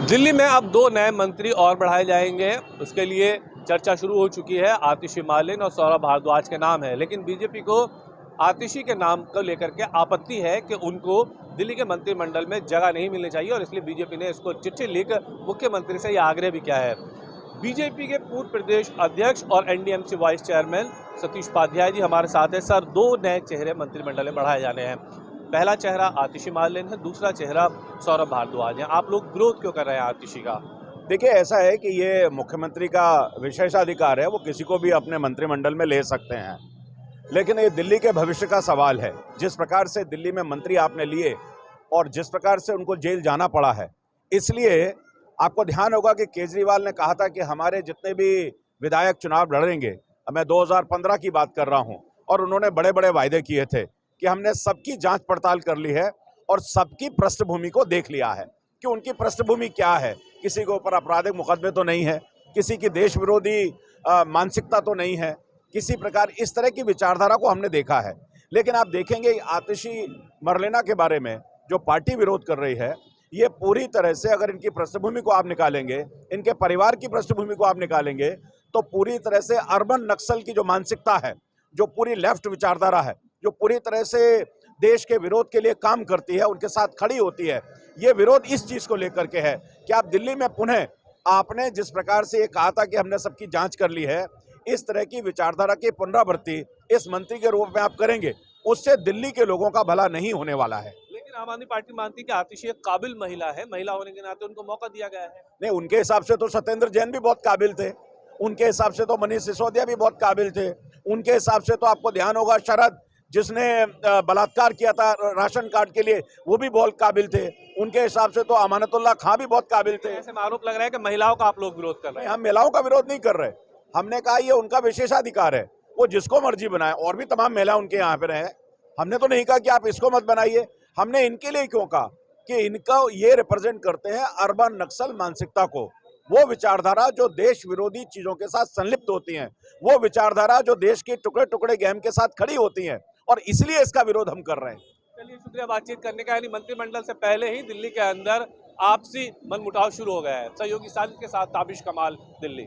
दिल्ली में अब 2 नए मंत्री और बढ़ाए जाएंगे। उसके लिए चर्चा शुरू हो चुकी है। आतिशी मार्लेन और सौरभ भारद्वाज के नाम है, लेकिन बीजेपी को आतिशी के नाम को लेकर के आपत्ति है कि उनको दिल्ली के मंत्रिमंडल में जगह नहीं मिलनी चाहिए और इसलिए बीजेपी ने इसको चिट्ठी लिख मुख्यमंत्री से यह आग्रह भी किया है। बीजेपी के पूर्व प्रदेश अध्यक्ष और NDMC vice chairman Satish Upadhyay ji हमारे साथ है। सर, 2 नए चेहरे मंत्रिमंडल में बढ़ाए जाने हैं। पहला चेहरा आतिशी मार्लेन है, दूसरा चेहरा सौरभ भारद्वाज है। आप लोग विरोध क्यों कर रहे हैं आतिशी का? देखिए, ऐसा है कि ये मुख्यमंत्री का विशेषाधिकार है, वो किसी को भी अपने मंत्रिमंडल में ले सकते हैं। लेकिन ये दिल्ली के भविष्य का सवाल है। जिस प्रकार से दिल्ली में मंत्री आपने लिए और जिस प्रकार से उनको जेल जाना पड़ा है, इसलिए आपको ध्यान होगा कि केजरीवाल ने कहा था कि हमारे जितने भी विधायक चुनाव लड़ेंगे, मैं 2015 की बात कर रहा हूं, और उन्होंने बड़े बड़े वायदे किए थे कि हमने सबकी जांच पड़ताल कर ली है और सबकी पृष्ठभूमि को देख लिया है कि उनकी पृष्ठभूमि क्या है। किसी के ऊपर आपराधिक मुकदमे तो नहीं है, किसी की देश विरोधी मानसिकता तो नहीं है, किसी प्रकार इस तरह की विचारधारा को हमने देखा है। लेकिन आप देखेंगे आतिशी मरलेना के बारे में जो पार्टी विरोध कर रही है, ये पूरी तरह से, अगर इनकी पृष्ठभूमि को आप निकालेंगे, इनके परिवार की पृष्ठभूमि को आप निकालेंगे, तो पूरी तरह से अर्बन नक्सल की जो मानसिकता है, जो पूरी लेफ्ट विचारधारा है, जो पूरी तरह से देश के विरोध के लिए काम करती है, उनके साथ खड़ी होती है, ये विरोध इस चीज को लेकर के है कि आप दिल्ली में पुनः आपने जिस प्रकार से ये कहा था कि हमने सबकी जांच कर ली है, इस तरह की विचारधारा की पुनरावृत्ति इस मंत्री के रूप में आप करेंगे, उससे दिल्ली के लोगों का भला नहीं होने वाला है। लेकिन आम आदमी पार्टी मानती है कि आतिशी एक काबिल महिला है, महिला होने के नाते उनको मौका दिया गया है। नहीं, उनके हिसाब से तो सत्येंद्र जैन भी बहुत काबिल थे, उनके हिसाब से तो मनीष सिसोदिया भी बहुत काबिल थे, उनके हिसाब से तो आपको ध्यान होगा शरद जिसने बलात्कार किया था राशन कार्ड के लिए, वो भी बहुत काबिल थे, उनके हिसाब से तो अमानतुल्लाह खां भी बहुत काबिल थे। ऐसे आरोप लग रहा है कि महिलाओं का आप लोग विरोध कर रहे हैं। हम महिलाओं का विरोध नहीं कर रहे, हमने कहा ये उनका विशेषाधिकार है, वो जिसको मर्जी बनाए, और भी तमाम महिला उनके यहाँ पे रहे। हमने तो नहीं कहा कि आप इसको मत बनाइए। हमने इनके लिए क्यों कहा कि इनका ये रिप्रेजेंट करते हैं अर्बन नक्सल मानसिकता को, वो विचारधारा जो देश विरोधी चीजों के साथ संलिप्त होती हैं, वो विचारधारा जो देश के टुकड़े टुकड़े गेम के साथ खड़ी होती हैं, और इसलिए इसका विरोध हम कर रहे हैं। चलिए, शुक्रिया बातचीत करने का। यानी मंत्रिमंडल से पहले ही दिल्ली के अंदर आपसी मनमुटाव शुरू हो गया है। सहयोगी साजिद के साथ ताबिश कमाल, दिल्ली।